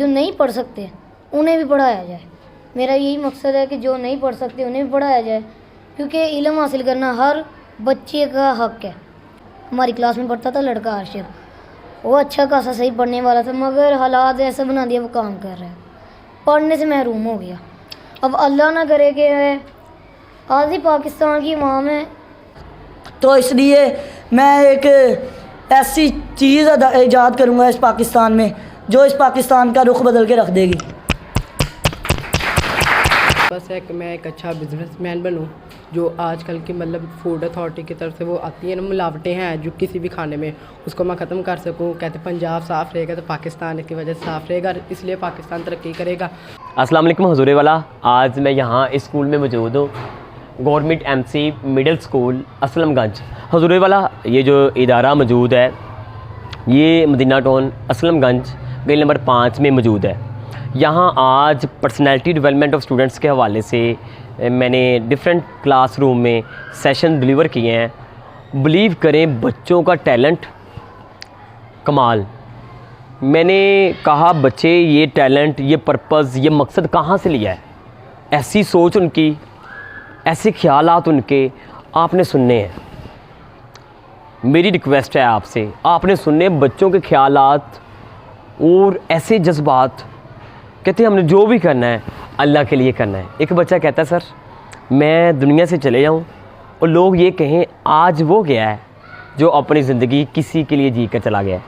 जो नहीं पढ़ सकते उन्हें भी पढ़ाया जाए। मेरा यही मकसद है कि जो नहीं पढ़ सकते उन्हें भी पढ़ाया जाए, क्योंकि इल्म हासिल करना हर बच्चे का हक है। हमारी क्लास में पढ़ता था लड़का आशिर, वो अच्छा खासा सही पढ़ने वाला था, मगर हालात ऐसा बना दिया वो काम कर रहा है, पढ़ने से महरूम हो गया। अब अल्लाह ना करे कि आज़ी पाकिस्तान की इमाम है, तो इसलिए मैं एक ऐसी चीज़ ईजाद करूँगा इस पाकिस्तान में जो इस पाकिस्तान का रुख बदल के रख देगी। बस है कि मैं एक अच्छा बिजनेसमैन बनूं, जो आजकल की मतलब फूड अथॉरिटी की तरफ से वो आती है ना, मिलावटें हैं जो किसी भी खाने में, उसको मैं ख़त्म कर सकूं। कहते पंजाब साफ़ रहेगा तो पाकिस्तान की वजह से साफ़ रहेगा, इसलिए पाकिस्तान तरक्की करेगा। अस्सलाम वालेकुम हुज़ूर वाला। आज मैं यहाँ इस स्कूल में मौजूद हूँ, गवर्नमेंट एमसी मिडिल स्कूल असलमगंज। हुज़ूर वाला ये जो इदारा मौजूद है ये मदीना टाउन असलमगंज बिल नंबर 5 में मौजूद है। यहाँ आज पर्सनैलिटी डेवलपमेंट ऑफ स्टूडेंट्स के हवाले से मैंने डिफरेंट क्लासरूम में सेशन डिलीवर किए हैं। बिलीव करें बच्चों का टैलेंट कमाल। मैंने कहा बच्चे ये टैलेंट, ये पर्पज़, ये मकसद कहाँ से लिया है। ऐसी सोच उनकी, ऐसे ख्यालात उनके आपने सुनने हैं। मेरी रिक्वेस्ट है आपसे, आपने सुनने बच्चों के ख्यालात और ऐसे जज्बात। कहते हैं हमने जो भी करना है अल्लाह के लिए करना है। एक बच्चा कहता है सर मैं दुनिया से चले जाऊं और लोग ये कहें आज वो गया है जो अपनी ज़िंदगी किसी के लिए जी कर चला गया है।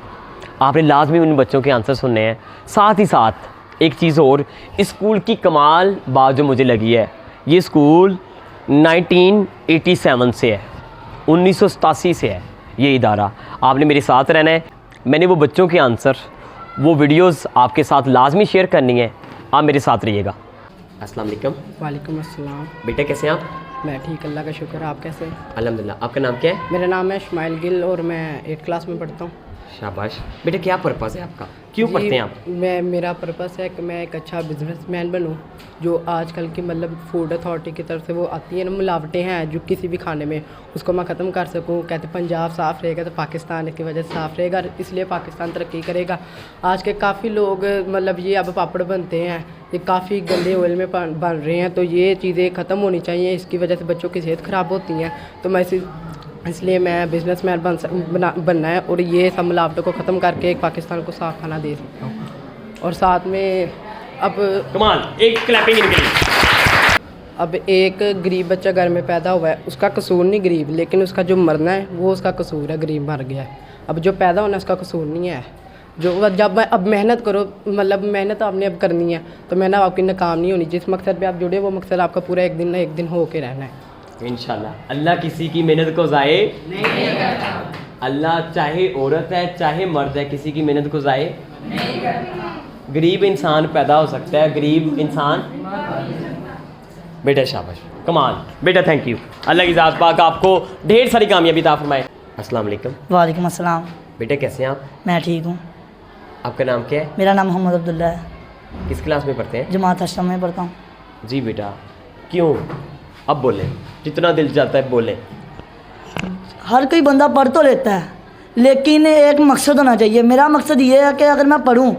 आपने लाजमी उन बच्चों के आंसर सुनने हैं। साथ ही साथ एक चीज़ और, इस स्कूल की कमाल बात जो मुझे लगी है, ये स्कूल 1987 से है, 1987 से है ये इदारा। आपने मेरे साथ रहना है। मैंने वो बच्चों के आंसर, वो वीडियोस आपके साथ लाजमी शेयर करनी है। आप मेरे साथ रहिएगा। अस्सलाम वालेकुम। वालेकुम अस्सलाम। बेटा कैसे हैं आप? मैं ठीक, अल्लाह का शुक्र। आप कैसे हैं? अल्हम्दुलिल्लाह। आपका नाम क्या है? मेरा नाम है इस्माइल गिल और मैं 8th क्लास में पढ़ता हूँ। शाबाश। बेटा क्या पर्पज़ है आपका, क्यों जी, पढ़ते हैं आप? मेरा पर्पस है कि मैं एक अच्छा बिजनेसमैन बनूं, जो आजकल की मतलब फूड अथॉरिटी की तरफ से वो आती है ना, मिलावटें हैं जो किसी भी खाने में, उसको मैं ख़त्म कर सकूं। कहते पंजाब साफ़ रहेगा तो पाकिस्तान की वजह से साफ़ रहेगा, इसलिए पाकिस्तान तरक्की करेगा। आज के काफ़ी लोग मतलब ये अब पापड़ बनते हैं, ये काफ़ी गंदे ऑयल में बन रहे हैं, तो ये चीज़ें ख़त्म होनी चाहिए। इसकी वजह से बच्चों की सेहत ख़राब होती हैं। तो मैं इसलिए मैं बिजनेसमैन बनना है और ये सब मिलावटों को ख़त्म करके एक पाकिस्तान को साफ खाना दे सकता हूँ। और साथ में अब कमाल, एक क्लैपिंग इनके लिए। अब एक गरीब बच्चा घर में पैदा हुआ है, उसका कसूर नहीं गरीब, लेकिन उसका जो मरना है वो उसका कसूर है, गरीब मर गया है। अब जो पैदा होना उसका कसूर नहीं है। जो जब अब मेहनत करो, मतलब मेहनत आपने अब करनी है, तो मेहनत आपकी नाकाम नहीं होनी। जिस मकसद पे आप जुड़े वो मकसद आपका पूरा एक दिन ना एक दिन हो के रहना है इंशाल्लाह। अल्लाह किसी की मेहनत को ज़ाये नहीं करता। अल्लाह चाहे औरत है चाहे मर्द है, किसी की मेहनत को ज़ाये नहीं करता। गरीब इंसान पैदा हो सकता है, गरीब इंसान। बेटा शाबाश, कमाल बेटा, थैंक यू। अल्लाह की ज़ात पाक आपको ढेर सारी कामयाबी अता फरमाए। अस्सलाम वालेकुम। वालेकुम अस्सलाम। बेटा कैसे हैं आप? मैं ठीक हूँ। आपका नाम क्या है? मेरा नाम मोहम्मद अब्दुल्ला है। किस क्लास में पढ़ते हैं? जमात अशरफ में पढ़ता हूँ। जी बेटा, क्यों? अब बोलें, जितना दिल चाहता है बोलें। हर कोई बंदा पढ़ तो लेता है, लेकिन एक मकसद होना चाहिए। मेरा मकसद ये है कि अगर मैं पढ़ूँ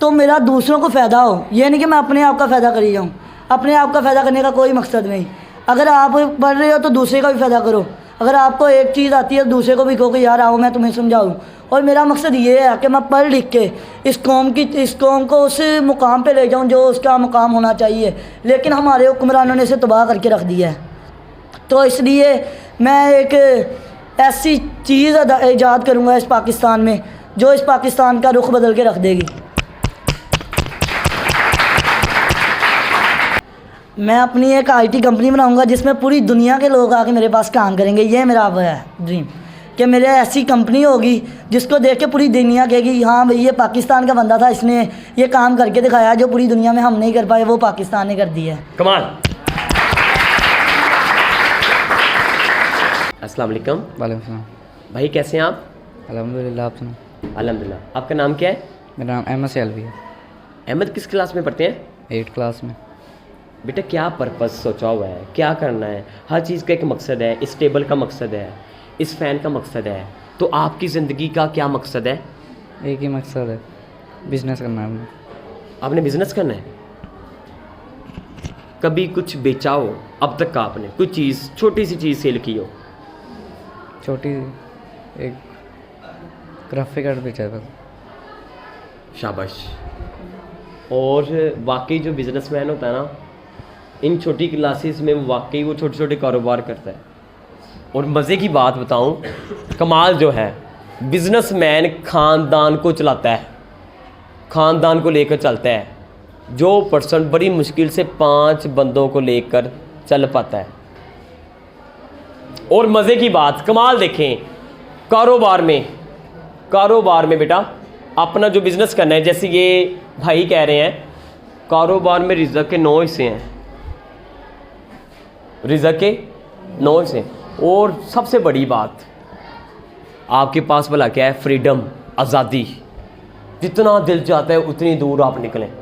तो मेरा दूसरों को फ़ायदा हो, ये नहीं कि मैं अपने आप का फ़ायदा करी जाऊँ। अपने आप का फ़ायदा करने का कोई मकसद नहीं। अगर आप पढ़ रहे हो तो दूसरे का भी फ़ायदा करो। अगर आपको एक चीज़ आती है दूसरे को भी कहो कि यार आओ मैं तुम्हें समझाऊँ। और मेरा मकसद ये है कि मैं पढ़ लिख के इस कौम को उस मुकाम पे ले जाऊँ जो उसका मुकाम होना चाहिए, लेकिन हमारे हुक्मरानों ने इसे तबाह करके रख दिया है। तो इसलिए मैं एक ऐसी चीज़ ईजाद करूँगा इस पाकिस्तान में जो इस पाकिस्तान का रुख बदल के रख देगी। मैं अपनी एक IT कंपनी बनाऊंगा जिसमें पूरी दुनिया के लोग आके मेरे पास काम करेंगे। ये मेरा अब है ड्रीम कि मेरे ऐसी कंपनी होगी जिसको देख के पूरी दुनिया कहेगी हाँ भाई ये पाकिस्तान का बंदा था, इसने ये काम करके दिखाया जो पूरी दुनिया में हम नहीं कर पाए, वो पाकिस्तान ने कर दिया है। कमाल। अस्सलाम वालेकुम। वालेकुम सलाम। भाई कैसे हैं आप? अल्हम्दुलिल्लाह। आप सुनो? अल्हम्दुलिल्लाह। आपका नाम क्या है? मेरा नाम अहमद सेल्वी है। अहमद किस क्लास में पढ़ते हैं? 8th क्लास में। बेटा क्या पर्पस सोचा हुआ है, क्या करना है? हर चीज़ का एक मकसद है। इस टेबल का मकसद है, इस फ़ैन का मकसद है, तो आपकी ज़िंदगी का क्या मकसद है? एक ही मकसद है, बिजनेस करना है। आपने बिजनेस करना है? कभी कुछ बेचा हो अब तक का आपने, कुछ चीज़, छोटी सी चीज़ सेल की हो? छोटी एक ग्राफिक कार्ड बेचा था। शाबाश। और वाकई जो बिजनेसमैन होता है ना, इन छोटी क्लासेस में वाकई वो छोटे छोटे कारोबार करता है। और मज़े की बात बताऊं, कमाल जो है, बिजनेसमैन ख़ानदान को चलाता है, ख़ानदान को लेकर चलता है। जो पर्सन बड़ी मुश्किल से 5 बंदों को लेकर चल पाता है। और मज़े की बात, कमाल देखें, कारोबार में बेटा अपना जो बिज़नेस करना है, जैसे ये भाई कह रहे हैं, कारोबार में रिज़्क़ के 9 हिस्से हैं, रिज़्क़ के 9 हिस्से। और सबसे बड़ी बात, आपके पास भला क्या है? फ्रीडम, आज़ादी। जितना दिल चाहता है उतनी दूर आप निकलें।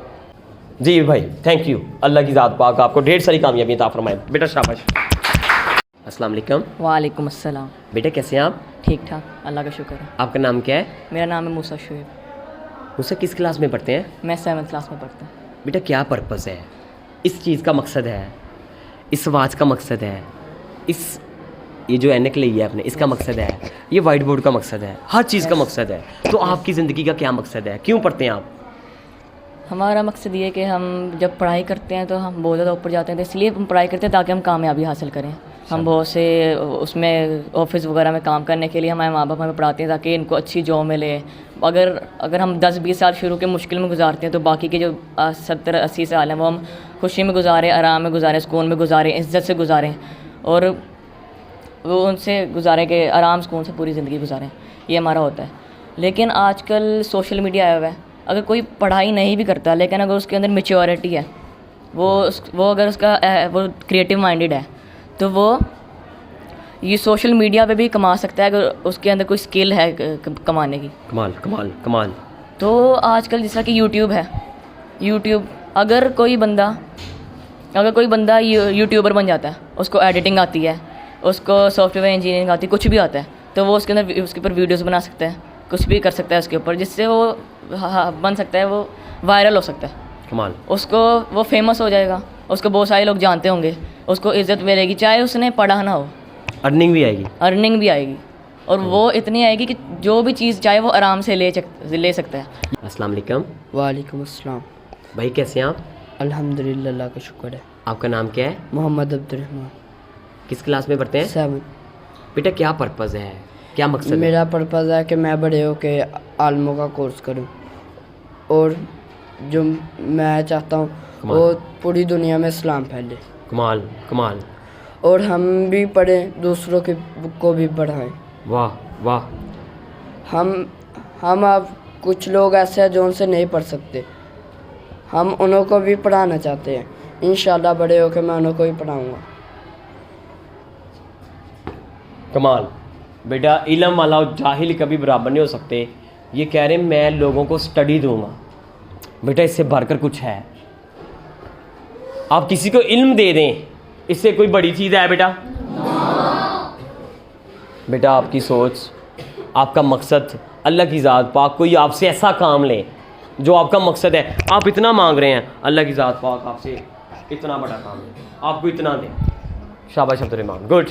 जी भाई, थैंक यू। अल्लाह की ज़ात पाक आपको ढेर सारी कामयाबी अता फरमाए बेटा, शाबाश। अस्सलाम वालेकुम। वालेकुम अस्सलाम। बेटा कैसे हैं आप? ठीक ठाक, अल्लाह का शुक्र है। आपका नाम क्या है? मेरा नाम है मूसा शुएब। मुझसे किस क्लास में पढ़ते हैं? मैं 7th क्लास में पढ़ता हूँ। बेटा क्या पर्पज़ है, इस चीज़ का मकसद है, इस आवाज़ का मकसद है, इस ये जो ऐनक ली है आपने, इसका मकसद है, ये वाइट बोर्ड का मकसद है, हर चीज़ का मकसद है। तो आपकी ज़िंदगी का क्या मकसद है, क्यों पढ़ते हैं आप? हमारा मकसद ये है कि हम जब पढ़ाई करते हैं तो हम बहुत ज़्यादा ऊपर जाते हैं, तो इसलिए हम पढ़ाई करते हैं ताकि हम कामयाबी हासिल करें। हम बहुत से उसमें ऑफिस वगैरह में काम करने के लिए हमारे माँ बाप हमें पढ़ाते हैं ताकि इनको अच्छी जॉब मिले। अगर हम 10-20 साल शुरू के मुश्किल में गुजारते हैं तो बाकी के जो 70-80 साल हैं वो हम खुशी में गुजारें, आराम में गुजारें, सुकून में गुजारें, इज़्ज़त से गुजारें, और वो उनसे गुजारें कि आराम सुकून से पूरी ज़िंदगी गुजारें। ये हमारा होता है। लेकिन आजकल सोशल मीडिया आया हुआ है, अगर कोई पढ़ाई नहीं भी करता लेकिन अगर उसके अंदर मैच्योरिटी है, वो अगर उसका वो क्रिएटिव माइंडेड है, तो वो ये सोशल मीडिया पे भी कमा सकता है अगर उसके अंदर कोई स्किल है कमाने की। कमाल कमाल कमाल। तो आजकल जैसा कि यूट्यूब है, यूट्यूब अगर कोई बंदा यूट्यूबर बन जाता है, उसको एडिटिंग आती है, उसको सॉफ्टवेयर इंजीनियरिंग आती है, कुछ भी आता है, तो वो उसके अंदर उसके ऊपर वीडियोस बना सकता है, कुछ भी कर सकता है उसके ऊपर, जिससे वो बन सकता है, वो वायरल हो सकता है। कमाल। उसको वो फेमस हो जाएगा, उसको बहुत सारे लोग जानते होंगे, उसको इज़्ज़त मिलेगी, चाहे उसने पढ़ा ना हो। अर्निंग भी आएगी। अर्निंग भी आएगी, और वो इतनी आएगी कि जो भी चीज़ चाहे वो आराम से ले सकता है। अस्सलाम वालेकुम। वालेकुम अस्सलाम। भाई कैसे हैं आप? अल्हम्दुलिल्लाह, अल्लाह का शुक्र है। आपका नाम क्या है? मोहम्मद अब्दुर्रहमान। किस क्लास में पढ़ते हैं? 7। बेटा क्या पर्पज़ है, क्या मकसद है? मेरा पर्पज़ है कि मैं बड़े होके आलमों का कोर्स करूं, और जो मैं चाहता हूं वो पूरी दुनिया में इस्लाम फैले। कमाल कमाल। और हम भी पढ़ें, दूसरों के को भी पढ़ाएं। वाह वाह। हम अब कुछ लोग ऐसे हैं जो उनसे नहीं पढ़ सकते, हम उन्हों को भी पढ़ाना चाहते हैं। इंशाल्लाह बड़े होकर मैं उन्हों को भी पढ़ाऊँगा। कमाल। बेटा इल्म वाला और जाहिल कभी बराबर नहीं हो सकते। ये कह रहे हैं मैं लोगों को स्टडी दूंगा। बेटा इससे बढ़कर कुछ है, आप किसी को इल्म दे दें, इससे कोई बड़ी चीज़ है बेटा? बेटा आपकी सोच, आपका मकसद, अल्लाह की ज़ात पाक कोई आपसे ऐसा काम ले जो आपका मकसद है। आप इतना मांग रहे हैं, अल्लाह की ज़ात पाक आपसे इतना बड़ा काम ले, आपको इतना दे। शाबाश अब्दुर्रहमान, गुड।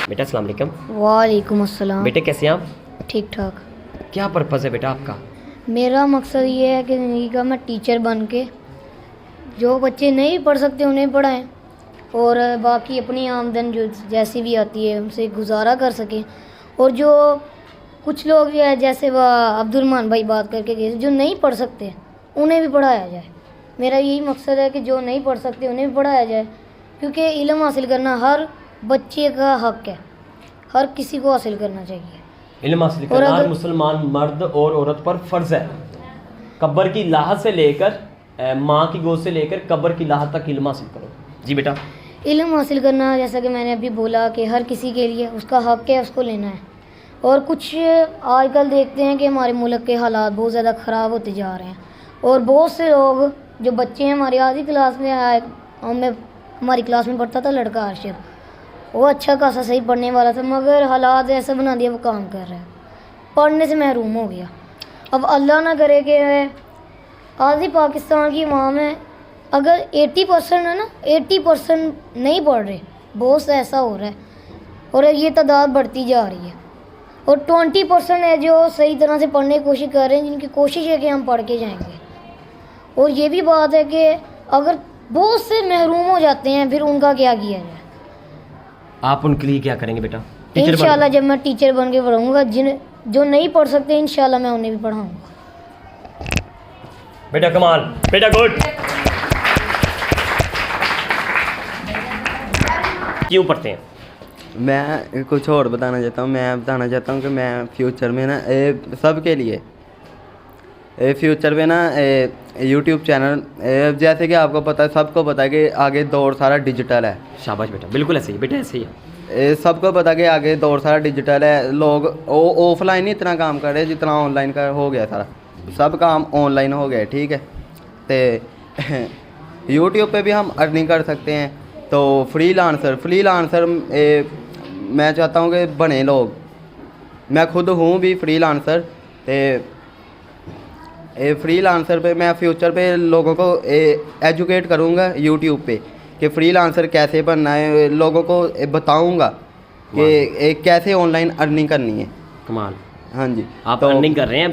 बेटा अस्सलाम वालेकुम। वालेकुम अस्सलाम। बेटे कैसे हैं आप? ठीक ठाक। क्या पर्पज़ है बेटा आपका? मेरा मकसद ये है कि ज़िंदगी का मैं टीचर बन के जो बच्चे नहीं पढ़ सकते उन्हें पढ़ाएं, और बाकी अपनी आमदन जो जैसी भी आती है उनसे गुजारा कर सकें। और जो कुछ लोग जो है, जैसे वह अब्दुर्रहमान भाई बात करके गए, जो नहीं पढ़ सकते उन्हें भी पढ़ाया जाए। मेरा यही मकसद है कि जो नहीं पढ़ सकते उन्हें भी पढ़ाया जाए, क्योंकि इल्म हासिल करना हर बच्चे का हक है, हर किसी को हासिल करना चाहिए। इल्म हासिल करना हर मुसलमान मर्द और औरत पर फ़र्ज़ है। कब्र की लाहत से लेकर माँ की गोद से लेकर कब्र की लाहत तक इल्म हासिल करो। जी बेटा। इल्म हासिल करना, जैसा कि मैंने अभी बोला, कि हर किसी के लिए उसका हक है, उसको लेना है। और कुछ आजकल देखते हैं कि हमारे मुल्क के हालात बहुत ज़्यादा ख़राब होते जा रहे हैं, और बहुत से लोग जो बच्चे हैं, हमारी आधी क्लास में आए, हमारी क्लास में पढ़ता था लड़का अर्शद, वो अच्छा खासा सही पढ़ने वाला था, मगर हालात ऐसा बना दिया वो काम कर रहा है, पढ़ने से महरूम हो गया। अब अल्लाह ना करे कि आधी पाकिस्तान की अवाम है, अगर 80% है ना, 80% नहीं पढ़ रहे, बहुत सा ऐसा हो रहा है और ये तादाद बढ़ती जा रही है। और 20% है जो सही तरह से पढ़ने की कोशिश कर रहे हैं, जिनकी कोशिश है कि हम पढ़ के जाएंगे। और ये भी बात है कि अगर बहुत से महरूम हो जाते हैं, फिर उनका क्या किया जाए। आप उनके लिए क्या करेंगे बेटा? टीचर बन- इंशाल्लाह जब मैं टीचर बन के पढ़ाऊँगा, जो नहीं पढ़ सकते इंशाल्लाह मैं उन्हें भी पढ़ाऊँगा। बेटा कमाल, बेटा गुड। क्यों पढ़ते हैं? मैं कुछ और बताना चाहता हूँ। मैं बताना चाहता हूँ कि मैं फ्यूचर में ना सबके लिए फ्यूचर में ना यूट्यूब चैनल, जैसे कि आपको पता है, सबको पता है कि आगे दौर सारा डिजिटल है। शाबाश बेटा, बिल्कुल ऐसे ही बेटा, ऐसे ही है। सबको पता कि आगे दौर सारा डिजिटल है। लोग ऑफलाइन ही इतना काम कर रहे हैं जितना ऑनलाइन का हो गया। सारा सब काम ऑनलाइन हो गया, ठीक है। तो यूट्यूब पे भी हम अर्निंग कर सकते हैं। तो फ्रीलांसर मैं चाहता हूँ कि बने लोग। मैं खुद हूँ भी फ्रीलांसर। फ्रीलांसर पे मैं फ्यूचर पे लोगों को एजुकेट करूँगा यूट्यूब पे कि फ्रीलांसर कैसे बनना है। लोगों को बताऊँगा कि कैसे ऑनलाइन अर्निंग करनी है। कमाल। हाँ जी। आप अर्निंग कर रहे हैं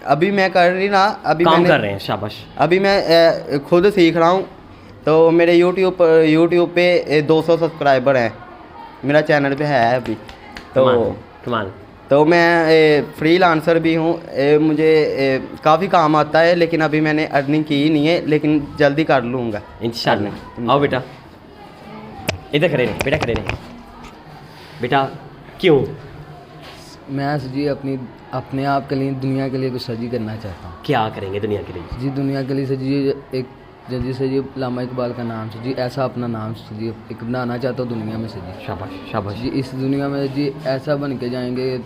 अभी? मैं कर रही ना, अभी काम मैंने कर रहे हैं। शाबाश। अभी मैं खुद सीख रहा हूँ। तो मेरे यूट्यूब पे 200 सब्सक्राइबर हैं, मेरा चैनल पे है अभी। तो कमाल। तो मैं फ्रीलांसर भी हूँ। मुझे काफ़ी काम आता है, लेकिन अभी मैंने अर्निंग की ही नहीं है, लेकिन जल्दी कर लूँगा इंशाल्लाह। आओ बेटा, इधर खड़े रहे बेटा, खड़े रहे बेटा। क्यों? मैं जी अपने आप के लिए, दुनिया के लिए कुछ सजी करना चाहता हूँ। क्या करेंगे दुनिया के लिए? जी दुनिया के लिए से जी एक जैसे जी अल्लामा इकबाल का नाम से जी ऐसा अपना नाम से जी एक बनाना चाहता हूँ दुनिया में से जी। शाबाश शाबाश। जी इस दुनिया में जी ऐसा बन के जाएंगे,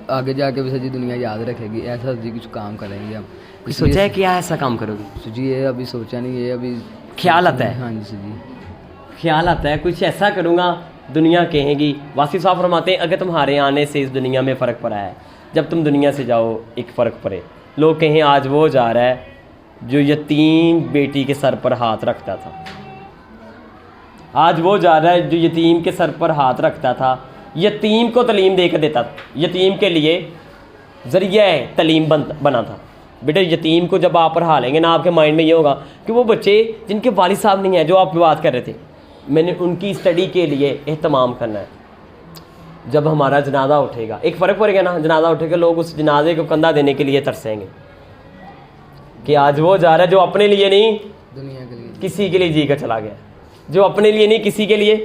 आगे जाके भी से जी दुनिया याद रखेगी। ऐसा जी कुछ काम करेंगे हम। कुछ सोचा है क्या ऐसा काम करोगे? सो जी ये अभी सोचा नहीं, ये अभी ख्याल आता है। हाँ जी सर जी, ख्याल आता है कुछ ऐसा करूँगा दुनिया कहेगी। वासिफ साहब फरमाते हैं अगर तुम्हारे आने से इस दुनिया में फ़र्क पड़ा है, जब तुम दुनिया से जाओ एक फ़र्क पड़े। लोग कहें आज वो जा रहा है जो यतीम बेटी के सर पर हाथ रखता था, आज वो जा रहा है जो यतीम के सर पर हाथ रखता था, यतीम को तलीम दे कर देता था, यतीम के लिए ज़रिया तलीम बना था। बेटा यतीम को जब आप पढ़ा लेंगे ना, आपके माइंड में ये होगा कि वो बच्चे जिनके वालिद साहब नहीं हैं, जो आप बात कर रहे थे, मैंने उनकी स्टडी के लिए एहतमाम करना है। जब हमारा जनाजा उठेगा एक फ़र्क पड़ेगा ना, जनाजा उठेगा लोग उस जनाजे को कंधा देने के लिए तरसेंगे कि आज वो जा रहा है जो अपने लिए नहीं दुनिया के लिए किसी के लिए जी कर चला गया, जो अपने लिए नहीं किसी के लिए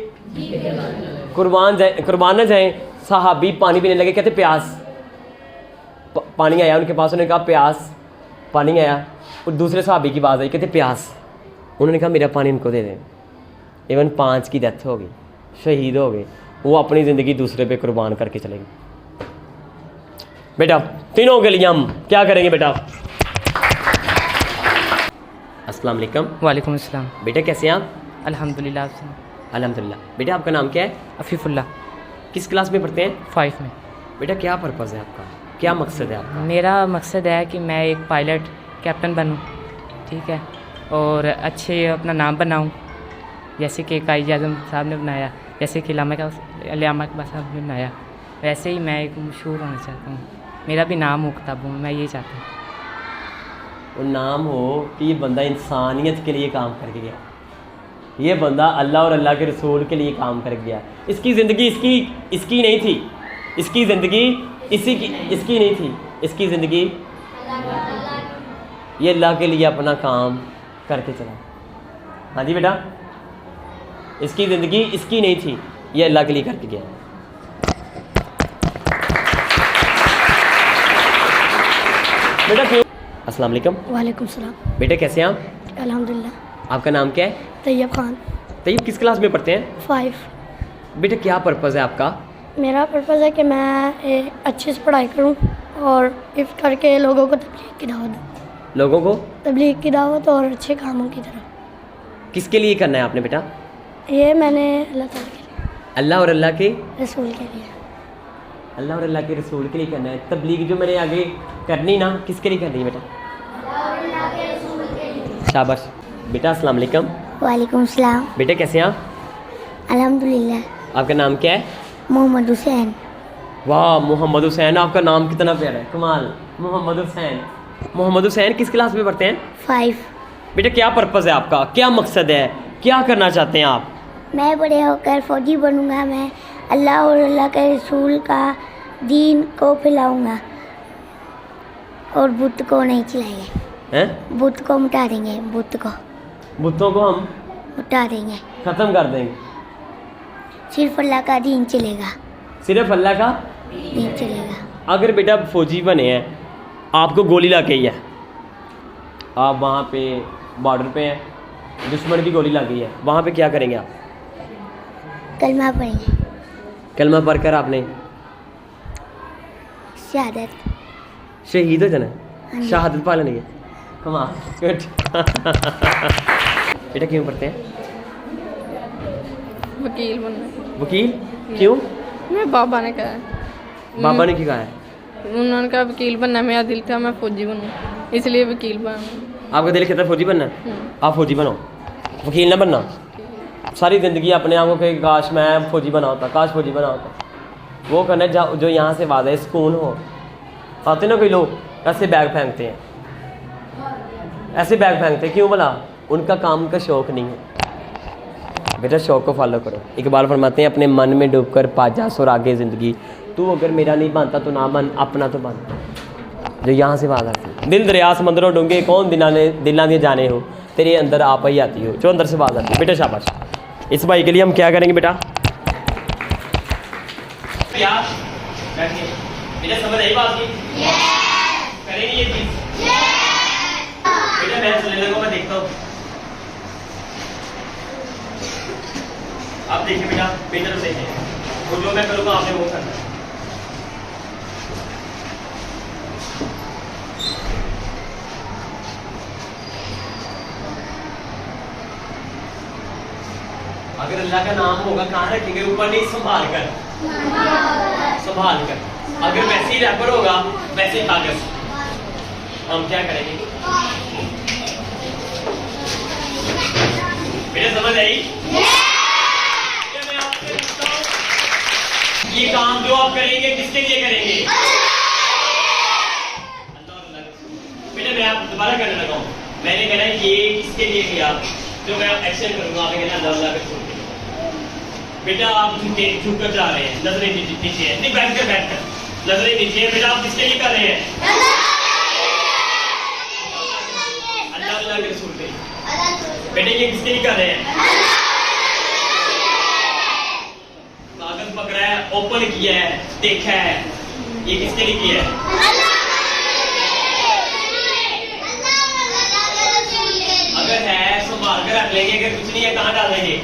कुर्बान न जाएं। साहबी पानी पीने लगे, कहते प्यास, पानी आया उनके पास, उन्होंने कहा प्यास, पानी आया। और दूसरे साहबी की बात आई, कहते प्यास, उन्होंने कहा मेरा पानी उनको दे दें। इवन 5 की डेथ हो गई, शहीद हो गए, वो अपनी ज़िंदगी दूसरे पे कुर्बान करके चले गए। बेटा तीनों के लिए हम क्या करेंगे बेटा? अस्सलाम वालेकुम। वालेकुम अस्सलाम। बेटा कैसे हैं आप? अल्हम्दुलिल्लाह। आपसे? अल्हम्दुलिल्लाह। बेटा आपका नाम क्या है? अफ़ीफ़ुल्लाह। किस क्लास में पढ़ते हैं? 5 में। बेटा क्या पर्पज़ है आपका, क्या मकसद है आपका? मेरा मकसद है कि मैं एक पायलट कैप्टन बनूं, ठीक है, और अच्छे अपना नाम बनाऊं, जैसे कि कायद आज़म साहब ने बनाया, जैसे कि अल्लामा इक़बाल साहब ने बनाया, वैसे ही मैं एक मशहूर होना चाहता हूँ। मेरा भी नाम हो किताबों में, मैं ये चाहता हूँ। वो नाम हो कि ये बंदा इंसानियत के लिए काम करके गया, ये बंदा अल्लाह और अल्लाह के रसूल के लिए काम कर गया। इसकी ज़िंदगी इसकी नहीं थी, इसकी ज़िंदगी इसकी नहीं थी, इसकी ज़िंदगी ये अल्लाह के लिए अपना काम करके चला। हाँ जी बेटा, इसकी ज़िंदगी इसकी नहीं थी, ये अल्लाह के लिए करके गया। बेटा क्यों? अस्सलाम वालेकुम। वालेकुम सलाम। बेटा कैसे हैं आप? अल्हम्दुलिल्लाह। आपका नाम क्या है? तैयब खान। तैयब किस क्लास में पढ़ते हैं? 5। बेटा क्या पर्पज़ है आपका? मेरा पर्पज़ है कि मैं अच्छे से पढ़ाई करूं और इफ़ करके लोगों को तबलीग की दावत दूं। लोगों को तबलीग की दावत और अच्छे कामों की तरफ। किसके लिए करना है आपने बेटा? ये मैंने अल्लाह ताला के लिए, अल्लाह और अल्लाह के रसूल के लिए। अल्लाह और अल्लाह के रसूल के लिए करना है। तबलीग जो मैंने आगे करनी ना, किसके लिए करनी है बेटा? शाबाश। बेटा अस्सलाम वालेकुम। वालेकुम सलाम। बेटा कैसे हैं आप? अल्हम्दुलिल्लाह। आपका नाम क्या है? मोहम्मद हुसैन। वाह मोहम्मद हुसैन, आपका नाम कितना प्यारा है, कमाल। मोहम्मद हुसैन। मोहम्मद हुसैन किस क्लास में पढ़ते हैं? 5। बेटा क्या पर्पज़ है आपका, क्या मकसद है, क्या करना चाहते हैं आप? मैं बड़े होकर फौजी बनूंगा। मैं अल्लाह और अल्लाह के रसूल का दीन को फैलाऊंगा और बुत को नहीं चलाएंगे। हैं? बुत को मिटा देंगे। बुत को बुतों को हम मिटा देंगे। ख़त्म कर देंगे। सिर्फ अल्लाह का दीन चलेगा। सिर्फ अल्लाह का। दीन चलेगा। अगर बेटा फौजी बने हैं, आपको गोली लग गई है, आप वहाँ पे बॉर्डर पे हैं, दुश्मन की गोली लग गई है, वहाँ पे क्या करेंगे आप? कलमा पढ़ेंगे। कलमा पढ़कर आपने शहादत। शहीद हो जाना है, हाँ जी। शहादत पा लेनी है। कमाल, गुड। बेटा क्यों पढ़ते हैं? वकील बनना। वकील क्यों? मैं बाबा ने कहा है। बाबा ने क्या कहा है? उन्होंने कहा वकील बनना, मेरा दिल था मैं फौजी बनूं, इसलिए वकील बना। आपका दिल कहता है फौजी बनना है? आप फौजी बनो, वकील ना बनना। सारी ज़िंदगी अपने आप को कहे काश मैं फौजी बना होता, काश फौजी बना होता। वो करना जो यहाँ से वादा है, सुकून हो। आते ना कोई लोग ऐसे बैग फेंकते हैं, ऐसे बैग फेंकते हैं, क्यों भला? उनका काम का शौक़ नहीं है। बेटा शौक़ को फॉलो करो। इकबाल फरमाते हैं अपने मन में डूबकर पा जा सुर आगे ज़िंदगी, तू अगर मेरा नहीं बनता तो ना बन, अपना तो बन। जो यहाँ से बात आती है, दिल दरिया समंदरों डूंगे कौन दिलों दिए जाने हो, तेरे अंदर आप ही आती हो, जो अंदर से बात आती है। बेटा शाबाश। इस भाई के लिए हम क्या करेंगे बेटा? बेटा समझ आई बात की? करेंगे ये चीज़? बेटा मैं सुनने को मैं देखता हूँ। आप देखिए बेटा, बेटर देखिए, वो जो मैं करूँगा आपने वो करना है। अगर अल्लाह का नाम होगा कहाँ रखेंगे? ऊपर नहीं, संभाल कर, संभाल कर। अगर वैसे ही रैपर होगा, वैसे ही कागज, हम क्या करेंगे? मेरे समझ आई? ये काम जो आप करेंगे किसके लिए करेंगे? बेटा मैं आप दोबारा करने लगा हूँ। मैंने कहना ये किसके लिए किया, जो मैं एक्शन करूँगा आपने कहना अल्लाह का छोड़। बेटा आप झुक कर जा रहे हैं, नजरें नीचे है, नहीं बैठ कर नजरें नीचे है। बेटा आप किसके लिए कर रहे हैं? अल्लाह के रसूल पे। बेटे ये किसके लिए कर रहे हैं? कागज पकड़ा है, ओपन किया है, देखा है, ये किसके लिए किया है? अगर है संभाल कर रख लेंगे, अगर कुछ नहीं है कहाँ डाल देंगे?